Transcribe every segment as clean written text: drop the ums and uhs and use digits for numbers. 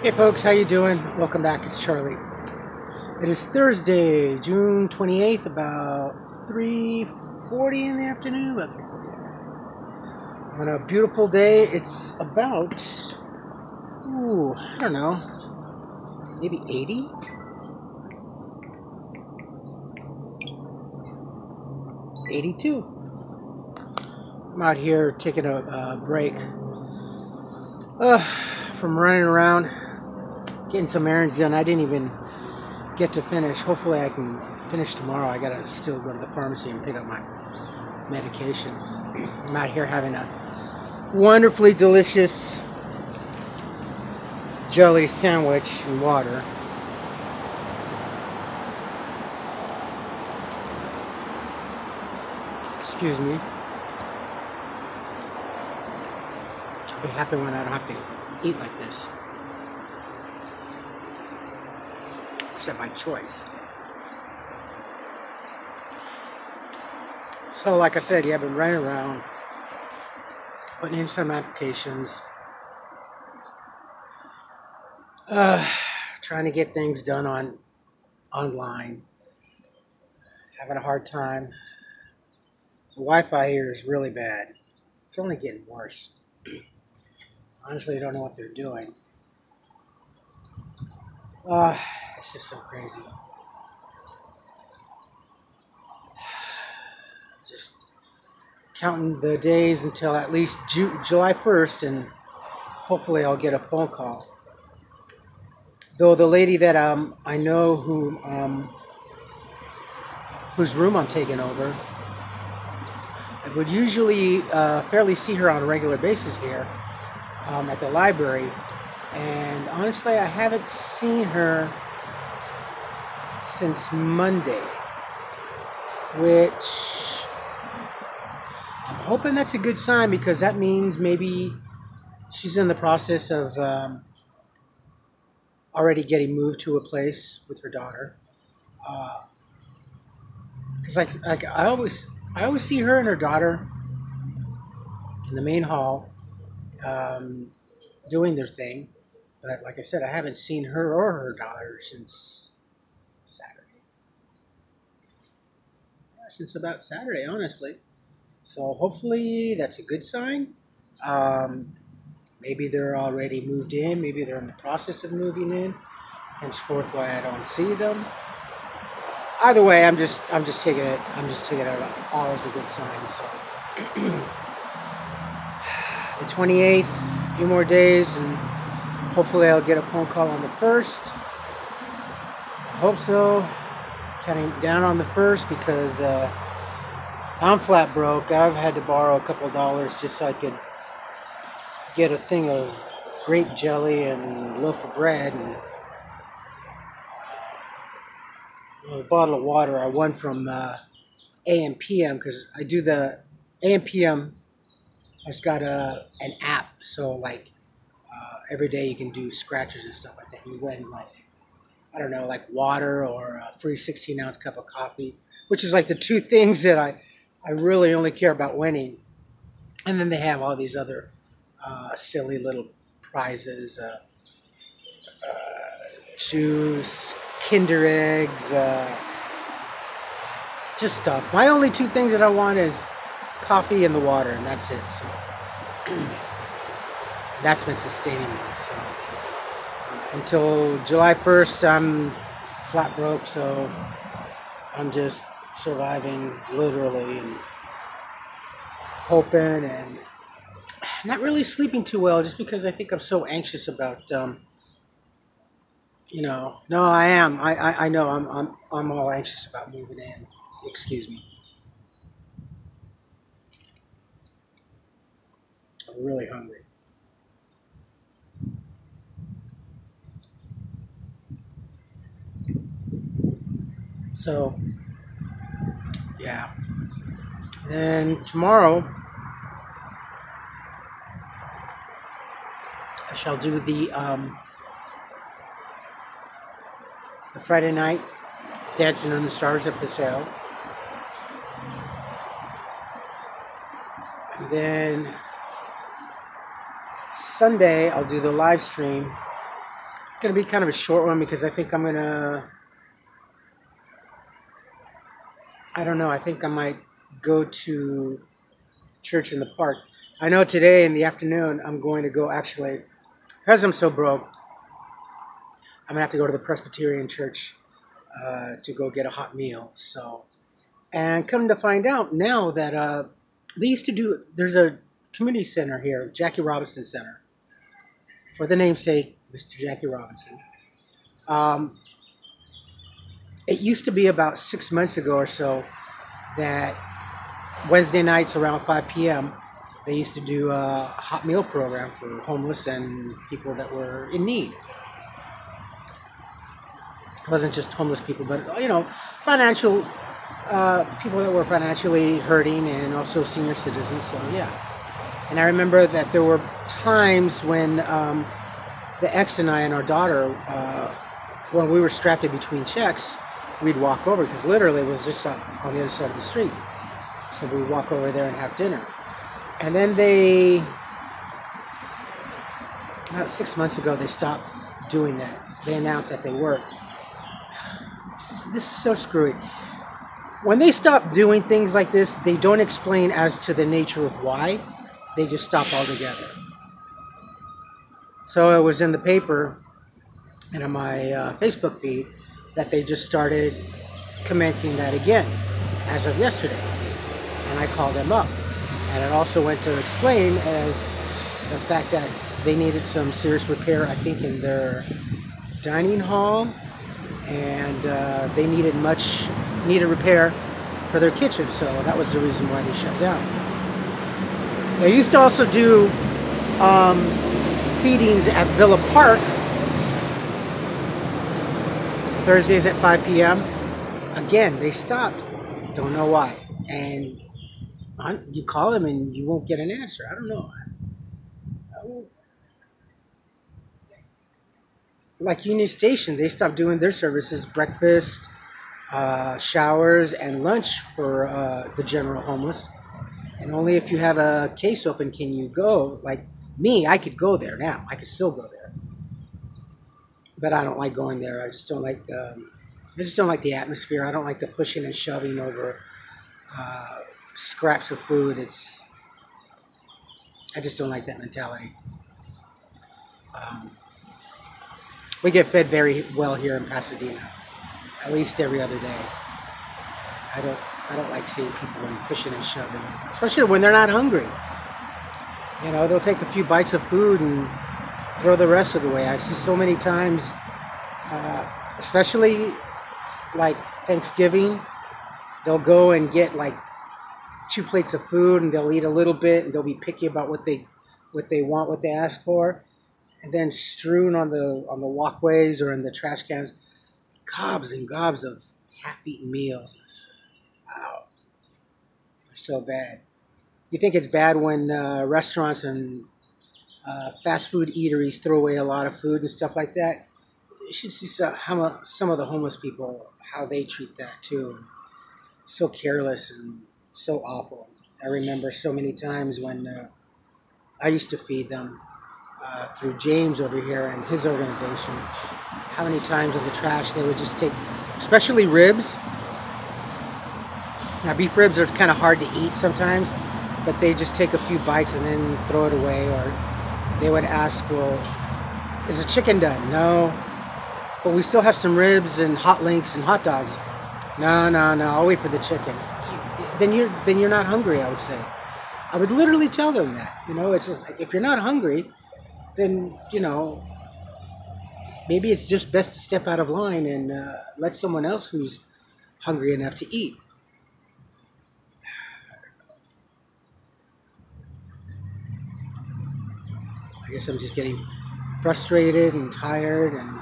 Hey folks, how you doing? Welcome back, it's Charlie. It is Thursday, June 28th, about 3:40 in the afternoon, about 3:40. On a beautiful day. It's about, I don't know, maybe 80? '82. I'm out here taking a break from running around, getting some errands done. I didn't even get to finish. Hopefully I can finish tomorrow. I gotta still go to the pharmacy and pick up my medication. I'm out here having a wonderfully delicious jelly sandwich and water. Excuse me. I'll be happy when I don't have to eat like this. Except by choice. So like I said, yeah, I've been running around, putting in some applications, trying to get things done online. Having a hard time. The Wi-Fi here is really bad. It's only getting worse. Honestly, I don't know what they're doing. It's just so crazy. Just counting the days until at least July 1st, and hopefully I'll get a phone call. Though the lady that I know whose room I'm taking over, I would usually fairly see her on a regular basis here at the library, and honestly I haven't seen her since Monday, which I'm hoping that's a good sign, because that means maybe she's in the process of already getting moved to a place with her daughter. Because I always see her and her daughter in the main hall doing their thing, but like I said, I haven't seen her or her daughter since Saturday. Since about Saturday, honestly. So hopefully that's a good sign. Maybe they're already moved in. Maybe they're in the process of moving in. Henceforth, why I don't see them. Either way, I'm just taking it. I'm just taking it all as a good sign. So the 28th, a few more days, and hopefully I'll get a phone call on the 1st. I hope so. Counting down on the 1st, because I'm flat broke. I've had to borrow a couple dollars just so I could get a thing of grape jelly and a loaf of bread and a bottle of water. I won from AM/PM, because I do the AM/PM. I've got an app, so like every day you can do scratches and stuff like that. You win, like, I don't know, like water or a free 16-ounce cup of coffee, which is like the two things that I really only care about winning. And then they have all these other silly little prizes, juice, Kinder eggs, just stuff. My only two things that I want is coffee and the water, and that's it. So that's been sustaining me. So until July 1st, I'm flat broke. So I'm just surviving, literally, and hoping, and not really sleeping too well, just because I think I'm so anxious about no, I am. I know I'm all anxious about moving in. Excuse me. I'm really hungry. So yeah. Then tomorrow I shall do the Friday night Dancing on the Stars at Paseo. And then Sunday I'll do the live stream It's going to be kind of a short one because I think I'm going to, I don't know, I think I might go to church in the park. I know today in the afternoon I'm going to go actually, because I'm so broke, I'm going to have to go to the Presbyterian church to go get a hot meal. So, and come to find out now that they used to do, there's a community center here, Jackie Robinson Center, for the namesake, Mr. Jackie Robinson. It used to be about 6 months ago or so that Wednesday nights around 5 p.m. they used to do a hot meal program for homeless and people that were in need. It wasn't just homeless people, but you know, financial people that were financially hurting and also senior citizens. So yeah, and I remember that there were times when the ex and I and our daughter, when we were strapped in between checks, we'd walk over because literally it was just on the other side of the street. So we'd walk over there and have dinner. And then they, about 6 months ago, they stopped doing that. They announced that they were. This is so screwy. When they stop doing things like this, they don't explain as to the nature of why. They just stop altogether. So it was in the paper and on my Facebook feed that they just started commencing that again as of yesterday. And I called them up. And it also went to explain as the fact that they needed some serious repair, I think, in their dining hall. And they needed repair for their kitchen. So that was the reason why they shut down. They used to also do feedings at Villa Park Thursdays at 5 p.m. Again, they stopped. Don't know why. And you call them and you won't get an answer. I don't know. Like Union Station, they stopped doing their services, breakfast, showers, and lunch for the general homeless. And only if you have a case open can you go. Like me, I could go there now. I could still go there. But I don't like going there. I just don't like the atmosphere. I don't like the pushing and shoving over scraps of food. I just don't like that mentality. We get fed very well here in Pasadena, at least every other day. I don't like seeing people pushing and shoving, especially when they're not hungry. You know, they'll take a few bites of food and throw the rest of the way. I see so many times, especially like Thanksgiving, they'll go and get like 2 plates of food and they'll eat a little bit and they'll be picky about what they want, what they ask for, and then strewn on the walkways or in the trash cans, gobs and gobs of half-eaten meals. Wow, they're so bad. You think it's bad when restaurants and fast food eateries throw away a lot of food and stuff like that? You should see some of the homeless people, how they treat that too. So careless and so awful. I remember so many times when I used to feed them through James over here and his organization. How many times in the trash they would just take, especially ribs. Now beef ribs are kind of hard to eat sometimes, but they just take a few bites and then throw it away. Or they would ask, well, is the chicken done? No. But we still have some ribs and hot links and hot dogs. No, I'll wait for the chicken. Then you're not hungry, I would say. I would literally tell them that. You know, it's just like, if you're not hungry, then, you know, maybe it's just best to step out of line and let someone else who's hungry enough to eat. I guess I'm just getting frustrated and tired and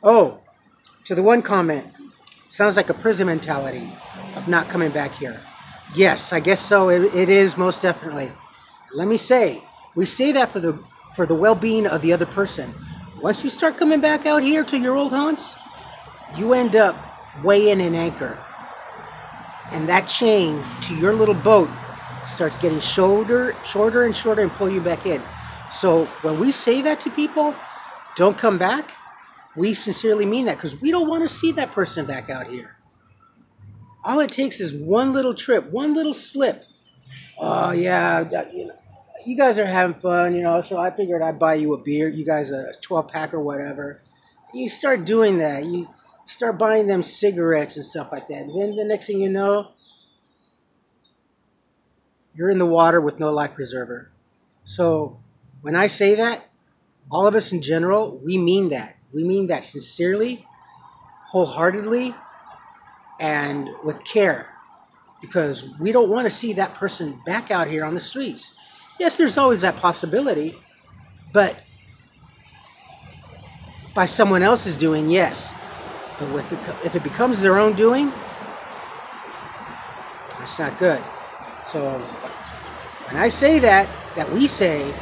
oh, to the one comment, sounds like a prison mentality of not coming back here. Yes, I guess so. It is most definitely. Let me say, we say that for the well-being of the other person. Once you start coming back out here to your old haunts, you end up weighing an anchor. And that chain to your little boat starts getting shorter and shorter and pull you back in. So when we say that to people, don't come back, we sincerely mean that, because we don't want to see that person back out here. All it takes is one little trip, one little slip. Oh yeah, you guys are having fun, so I figured I'd buy you a beer. You guys a 12-pack or whatever. You start doing that. You start buying them cigarettes and stuff like that. And then the next thing you know, you're in the water with no life preserver. So when I say that, all of us in general, we mean that. We mean that sincerely, wholeheartedly, and with care. Because we don't want to see that person back out here on the streets. Yes, there's always that possibility, but by someone else's doing, yes. But if it becomes their own doing, that's not good. So when I say that we say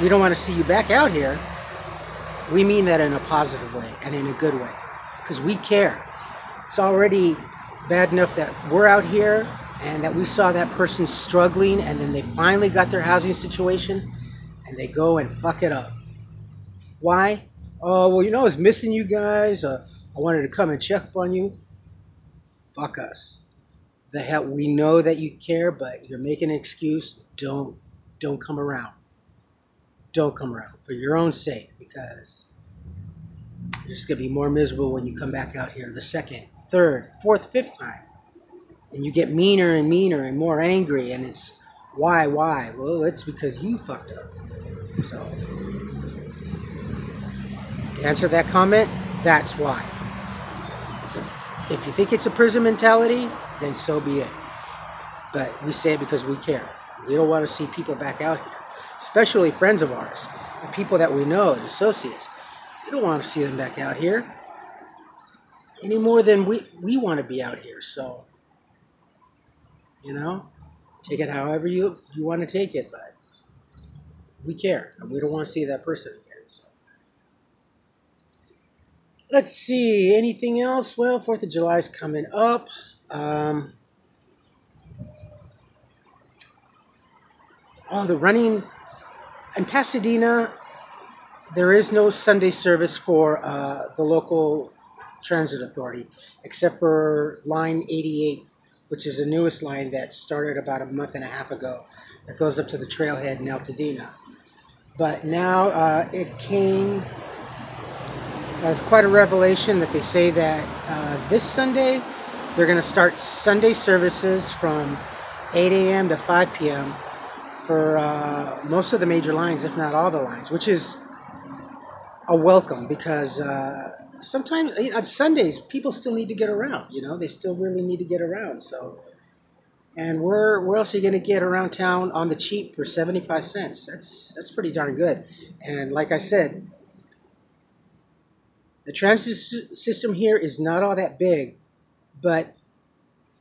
we don't want to see you back out here, we mean that in a positive way and in a good way, because we care. It's already bad enough that we're out here and that we saw that person struggling, and then they finally got their housing situation and they go and fuck it up. Why? Oh, well, I was missing you guys. I wanted to come and check up on you. Fuck us. The hell, we know that you care, but you're making an excuse. Don't come around. Don't come around for your own sake, because you're just going to be more miserable when you come back out here the second, third, fourth, fifth time. And you get meaner and meaner and more angry, and it's why? Well, it's because you fucked up. So, to answer that comment, that's why. So, if you think it's a prison mentality, then so be it. But we say it because we care. We don't want to see people back out here, especially friends of ours and people that we know and associates. We don't want to see them back out here any more than we want to be out here. So, take it however you want to take it, but we care, and we don't want to see that person again. So, let's see, anything else? Well, 4th of July is coming up. The running in Pasadena, there is no Sunday service for the local transit authority, except for line 88, which is the newest line that started about a month and a half ago, that goes up to the trailhead in Pasadena. But now it came as quite a revelation that they say that this Sunday they're going to start Sunday services from 8 a.m. to 5 p.m. for most of the major lines, if not all the lines, which is a welcome, because sometimes on Sundays people still need to get around. They still really need to get around. So, and where else are you going to get around town on the cheap for 75 cents? That's pretty darn good. And like I said, the transit system here is not all that big, but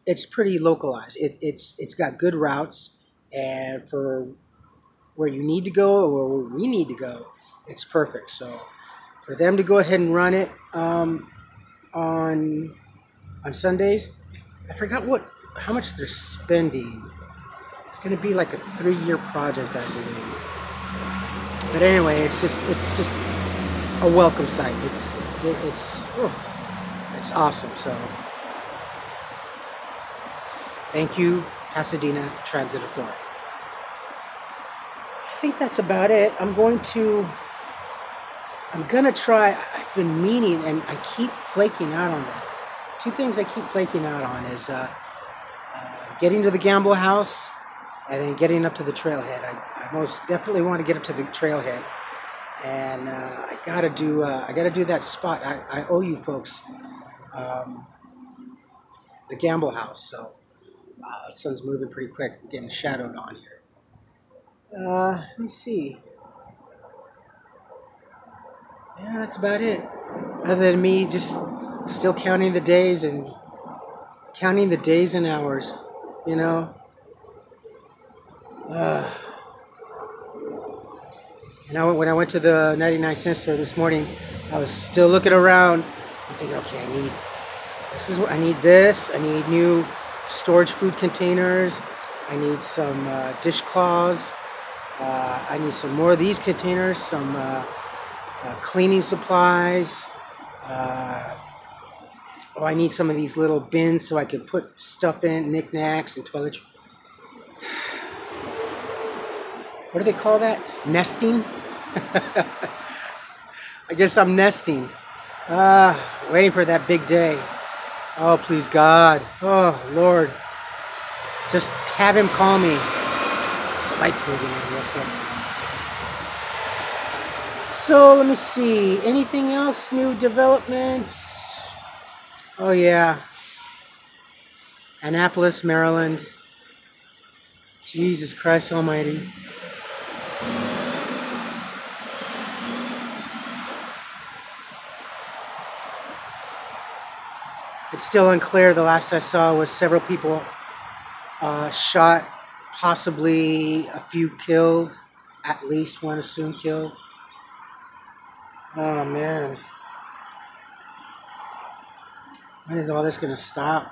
it's pretty localized. It's got good routes, and for where you need to go or where we need to go, it's perfect. So for them to go ahead and run it on Sundays, I forgot how much they're spending. It's going to be like a 3-year project, I believe. But anyway, it's just a welcome sight. It's awesome. So thank you, Pasadena Transit Authority. I think that's about it. I'm gonna try. I've been meaning, and I keep flaking out on that. 2 things I keep flaking out on is getting to the Gamble House and then getting up to the trailhead. I most definitely want to get up to the trailhead, and I gotta do that spot. I owe you folks the Gamble House. So the sun's moving pretty quick. I'm getting shadowed on here. Let me see. Yeah, that's about it. Other than me just still counting the days and hours, And when I went to the 99-cent store this morning, I was still looking around. I'm thinking, okay, I need this. I need new storage food containers. I need some dishcloths. I need some more of these containers, some cleaning supplies. Oh, I need some of these little bins so I can put stuff in, knickknacks and toiletries. What do they call that? Nesting? I guess I'm nesting. Waiting for that big day. Oh, please, God. Oh, Lord. Just have him call me. The light's moving in real quick. So, let me see. Anything else? New developments? Oh, yeah. Annapolis, Maryland. Jesus Christ Almighty. It's still unclear. The last I saw was several people shot, possibly a few killed, at least one assumed killed. Oh man. When is all this going to stop?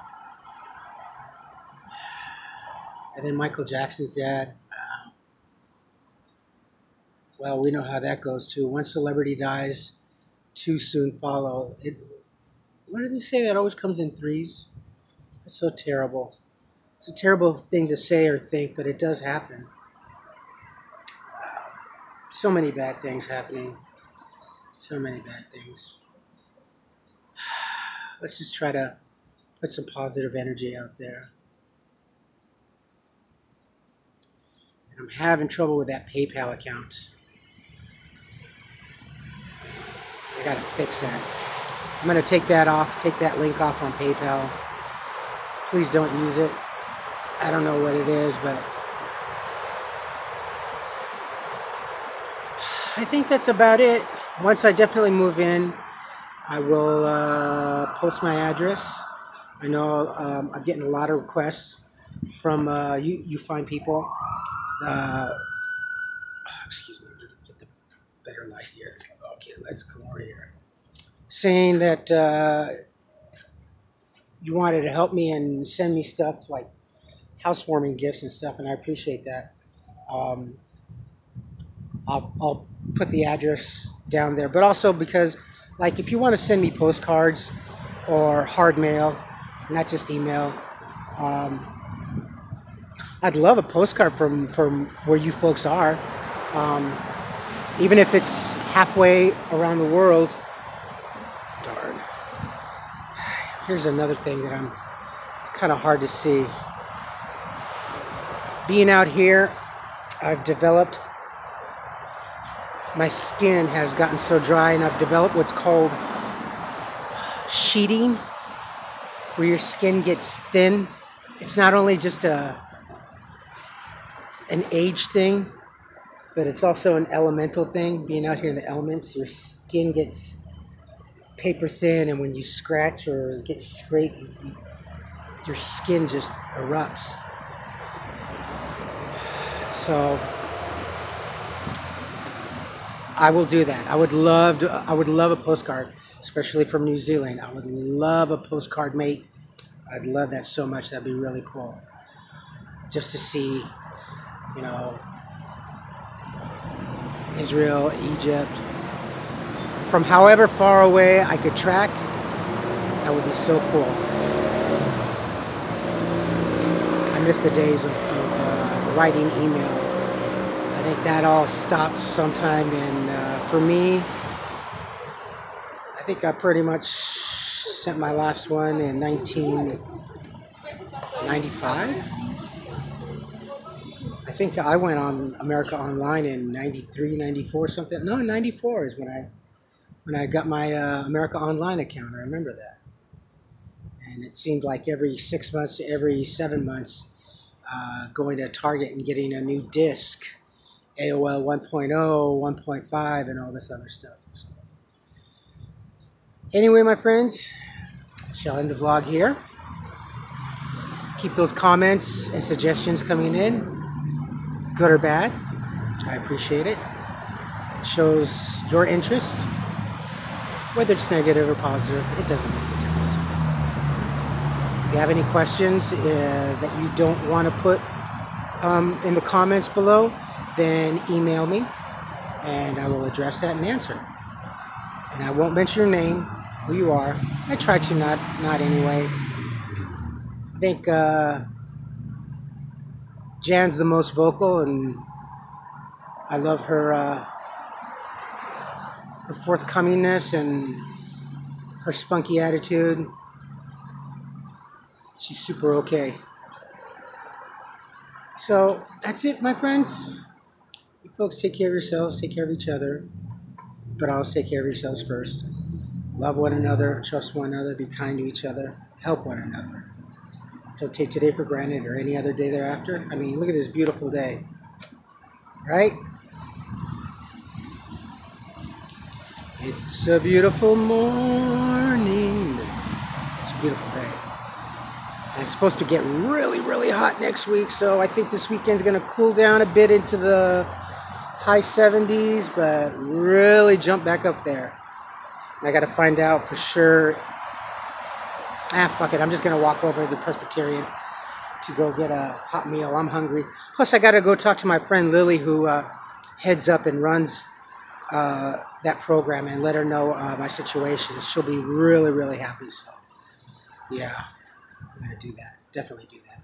And then Michael Jackson's dad. Well, we know how that goes too. One celebrity dies, two soon follow. What did they say? That always comes in threes? That's so terrible. It's a terrible thing to say or think, but it does happen. So many bad things happening. So many bad things. Let's just try to put some positive energy out there. And I'm having trouble with that PayPal account. I gotta fix that. I'm gonna take that off, take that link off on PayPal. Please don't use it. I don't know what it is, but I think that's about it. Once I definitely move in, I will post my address. I know I'm getting a lot of requests from you fine people. Excuse me, get the better light here. Okay, let's go over here. Saying that you wanted to help me and send me stuff like housewarming gifts and stuff, and I appreciate that. I'll put the address down there, but also because, like, if you want to send me postcards or hard mail, not just email, I'd love a postcard from where you folks are, even if it's halfway around the world. Darn. Here's another thing that it's kind of hard to see. Being out here, I've developed, my skin has gotten so dry, and I've developed what's called sheeting, where your skin gets thin. It's not only just an age thing, but it's also an elemental thing. Being out here in the elements, your skin gets paper thin, and when you scratch or get scraped, your skin just erupts. So I will do that. I would love a postcard, especially from New Zealand. I would love a postcard mate. I'd love that so much. That'd be really cool. Just to see, you know, Israel, Egypt, from however far away I could track. That would be so cool. I miss the days of writing email. I think that all stopped sometime in, for me, I think I pretty much sent my last one in 1995. I think I went on America Online in 93, 94, something. No, 94 is when I got my America Online account. I remember that. And it seemed like every 6 months, every 7 months, going to Target and getting a new disc, AOL 1.0, 1.5, and all this other stuff. So, anyway, my friends, shall end the vlog here. Keep those comments and suggestions coming in, good or bad. I appreciate it. It shows your interest. Whether it's negative or positive, it doesn't make a difference. If you have any questions that you don't want to put in the comments below, then email me and I will address that and answer. And I won't mention your name, who you are. I try to not anyway. I think Jan's the most vocal, and I love her her forthcomingness and her spunky attitude. She's super okay. So that's it, my friends. You folks take care of yourselves, take care of each other, but always take care of yourselves first. Love one another, trust one another, be kind to each other, help one another. Don't take today for granted or any other day thereafter. I mean, look at this beautiful day, right? It's a beautiful morning. It's a beautiful day. And it's supposed to get really, really hot next week, so I think this weekend's going to cool down a bit into the high 70s, but really jump back up there. And I got to find out for sure. Fuck it. I'm just going to walk over to the Presbyterian to go get a hot meal. I'm hungry. Plus, I got to go talk to my friend Lily, who heads up and runs that program, and let her know my situation. She'll be really, really happy. So, yeah, I'm going to do that. Definitely do that.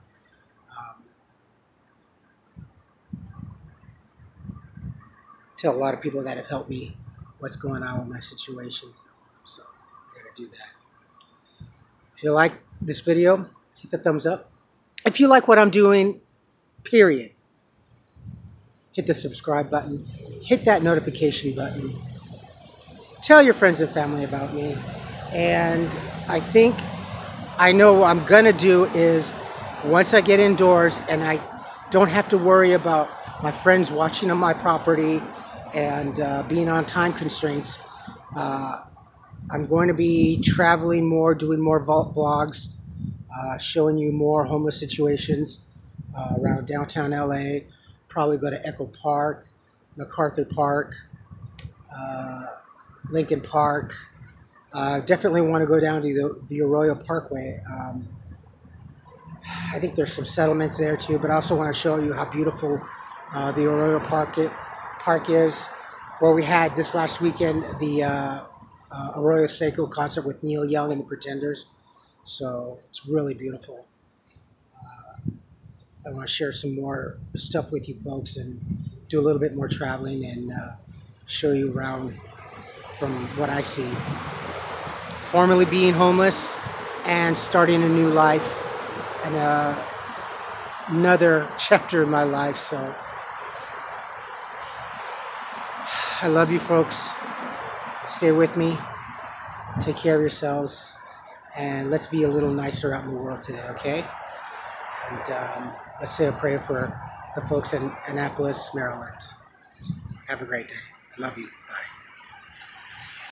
Tell a lot of people that have helped me what's going on with my situations. So, I'm going to do that. If you like this video, hit the thumbs up. If you like what I'm doing, period, hit the subscribe button. Hit that notification button. Tell your friends and family about me. And I know what I'm going to do is once I get indoors and I don't have to worry about my friends watching on my property and being on time constraints, I'm going to be traveling more, doing more vlogs, showing you more homeless situations around downtown LA. Probably go to Echo Park, MacArthur Park, Lincoln Park. Definitely want to go down to the Arroyo Parkway. I think there's some settlements there too, but I also want to show you how beautiful the Arroyo Park is, where we had this last weekend the Arroyo Seco concert with Neil Young and the Pretenders. So it's really beautiful. I want to share some more stuff with you folks and do a little bit more traveling and show you around from what I see. Formerly being homeless and starting a new life and another chapter in my life. So I love you folks. Stay with me. Take care of yourselves. And let's be a little nicer out in the world today, okay? And let's say a prayer for the folks in Annapolis, Maryland. Have a great day. I love you.